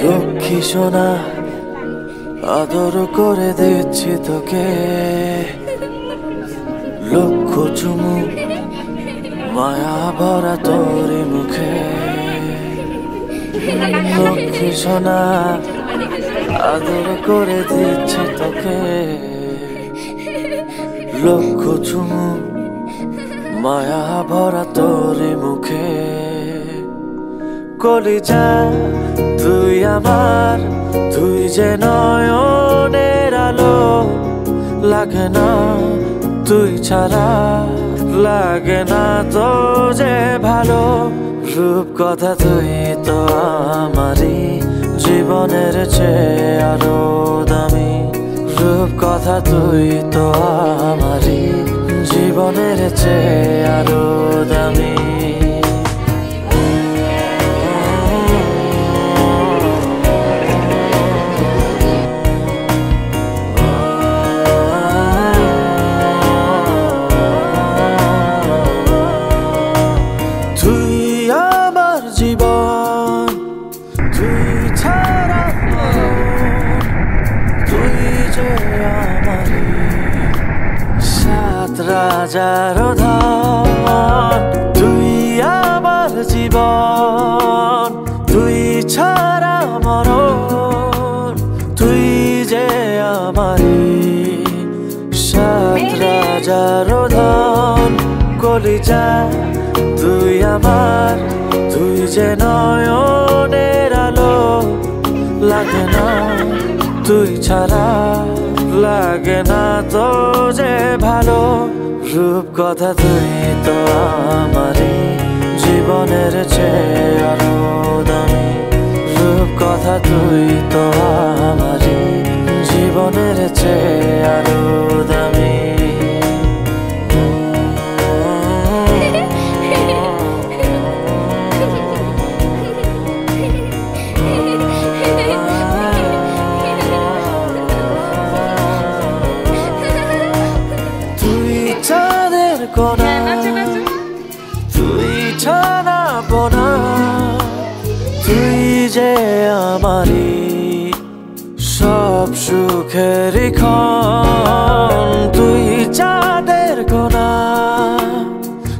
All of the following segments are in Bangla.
লক্ষ্মী সোনা আদর করে দিচ্ছি তোকে, লক্ষ চুমু মায়া ভরা তোর মুখে। লক্ষ্মী সোনা আদর করে দিচ্ছি তোকে, লক্ষ চুমু মায়া ভরা তোর মুখে। কলিজা তুই আমার, তুই যে নয়নের আলো, লাগে না তুই ছাড়া, লাগে না তো যে ভালো। রূপ কথা তুই তো আমারই জীবনের চেয়ে আরো দামি, রূপ কথা তুই তো আমারই জীবনের চেয়ে আরো দামি। তুই আমার জীবন, তুই ছাড়া তুই যে আমারই সাত রাজার ধন। তুই আমার জীবন, তুই ছাড়া মরণ, তুই যে আমারই সাত রাজার ধন। কলিজা তুই আমার, তুই যে নয়নের আলো, লাগে না তুই ছাড়া, লাগে না তো যে ভালো। রূপ কথা তুই তো আমারই জীবনের চেয়ে আরো দামি, রূপ কথা তুই তো আমারই জীবনের চেয়ে আরো দামি। চাঁদের কোনা তুই ছানা বোনা, তুই যে আমারই সব সুখের ক্ষণ। তুই চাঁদের কোনা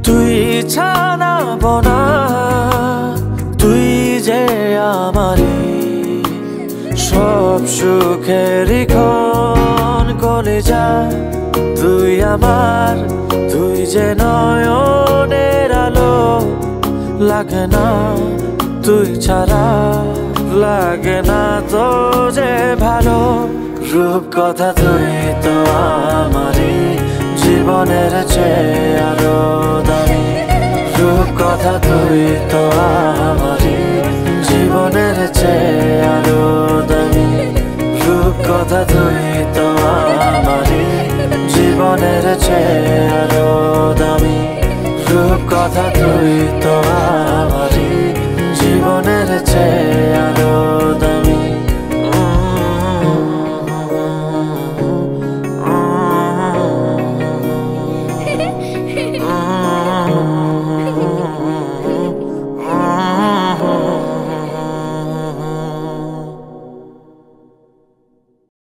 তুই ছানা বোনা, তুই যে আমারই সব সুখের ক্ষণ। কলিজা তুই আমার, তুই যে নয়নের আলো, লাগে না তুই ছাড়া, লাগে না তো যে ভালো। রূপ কথা তুই তো আমারই জীবনের চেয়ে আরো দামি, রূপ কথা তুই তো আমারই জীবনের চেয়ে আরো দামি, রূপ কথা তুই তো আমারই জীবনের চেয়ে আরো দামি, রূপ কথা তুই।